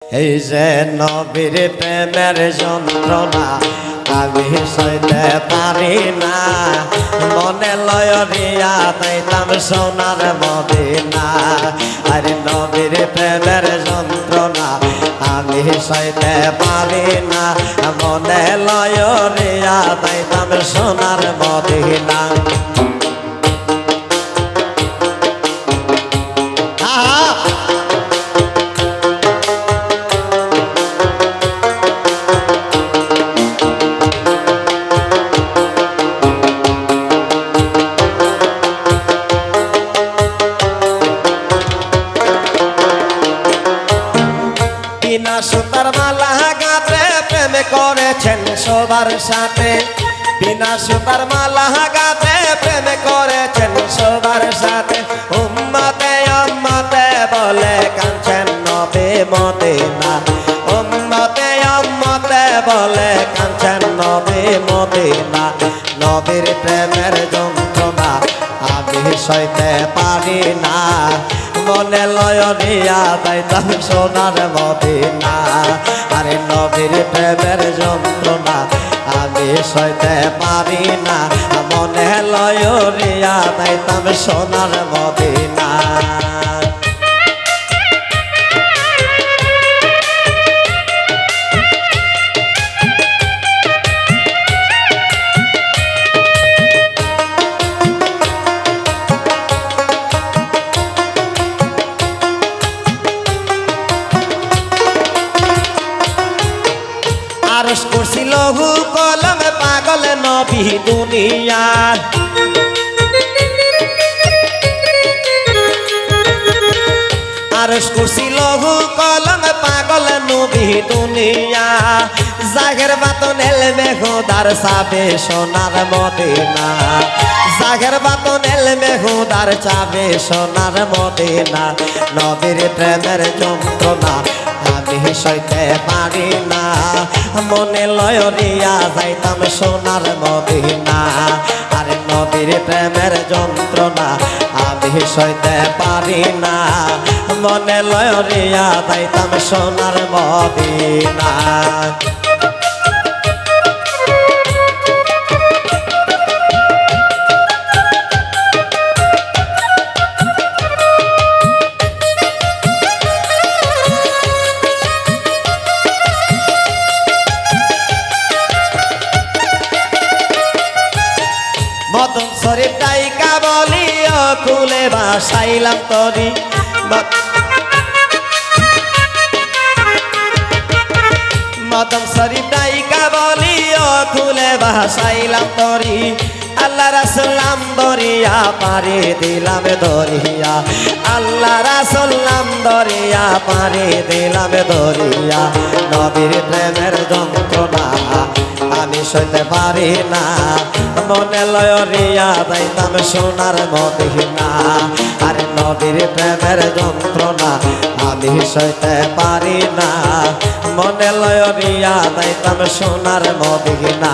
এই যে নবীর প্রেমের যন্ত্রণা আমি সইতে পারি না, মনে লয়রিয়া তাইতাম সোনার মদিনা। আরে নবীর প্রেমের যন্ত্রণা আমি সইতে পারি না, মনে লয়রিয়া তাইতাম সোনার মদিনা। বিনা সুতার মালা গাতে প্রেম করেছেন সবার সাথে, বিনা সুতার মালা গাতে প্রেম করেছেন সবার সাথে। উম্মতে উম্মতে বলে কাঁদছেন নবী মদিনা, উম্মতে উম্মতে বলে কাঁদছেন নবী মদিনা। নবীর প্রেমের যন্ত্রণা আমি সইতে পারি না, মনে লয়রিয়া তাইতাম সোনার মদিনা। আরে নবীর প্রেমের যন্ত্রণা আমি সইতে পারি না, মনে লয়রিয়া তাইতাম সোনার মদিনা। আরশ কুরসি লৌহ কলম পাগল নবী দুনিয়া, আরশ কুরসি লৌহ কলম পাগল নবী দুনিয়া। জাগের বাতন এলমে খুদার চাবে সোনার মদিনা, জাগের বাতন এলমে খুদার চাবে সোনার মদিনা। নবীর প্রেমের যন্ত্রণা আমি সইতে পারি না, মনে লয়রিয়া যাইতাম সোনার মদিনা। আরে নবীর প্রেমের যন্ত্রণা আমি সইতে পারি না, মনে লয়রিয়া যাইতাম সোনার মদিনা। মদন শরীফ ডাইকা বলি কুলে বাসাইলাম তরি, মদন শরীফ ডাইকা বলি কুলে বাসাইলাম তরি। আল্লাহ রাসূল নাম দরিয়া পারে দিলাম দরিয়া, আল্লাহ রাসূল নাম দরিয়া পারে দিলাম দরিয়া। নবীর প্রেমের যন্ত্রণা আমি সইতে পারি না, মনে লয়রিয়া যাইতাম সোনার মদিনা। আরে নবীর প্রেমের যন্ত্রণা আমি সইতে পারি না, মনে লয়রিয়া যাইতাম সোনার মদিনা।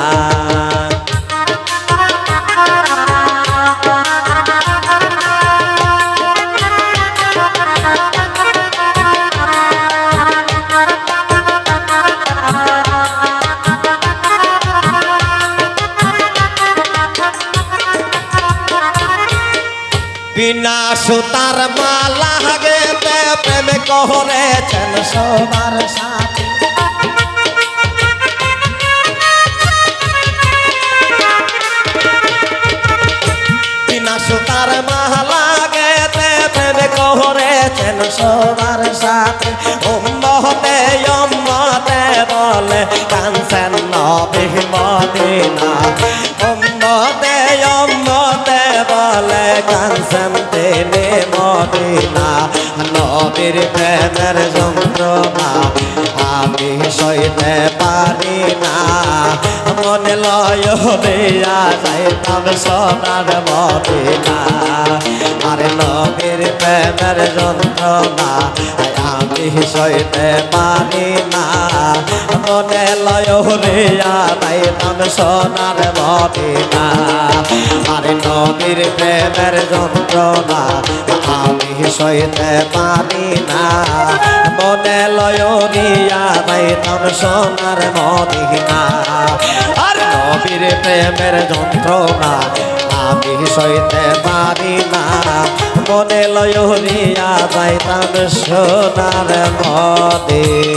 বিনা সুতার মালা গেতে প্রেম করেছেন সবার সাথে, বিনা সুতার মালা গেতে প্রেম করেছেন সবার সাথে। উম্মতে উম্মতে বলে কাঁদছেন নবী মদিনা, উম্মতে উম্মতে বলে কাঁদছেন তিনি মদিনা। নবীর প্রেমের যন্ত্রণা আমি সইতে পারি না, মনে লয়রিয়া যাইতাম সোনার মদিনা। আরে নবীর প্রেমের যন্ত্রণা আমি আমি সইতে পারি না মনে লয় হরিয়া যাইতাম সোনার মদিনা আরে নবীর প্রেমের যন্ত্রণা আমি সইতে পারি না মনে লয় হরিয়া যাইতাম সোনার মদিনা আর নবীর প্রেমের যন্ত্রণা আমি সইতে পারি না মনে লয় হরিয়া যাইতাম সোনার মদিনা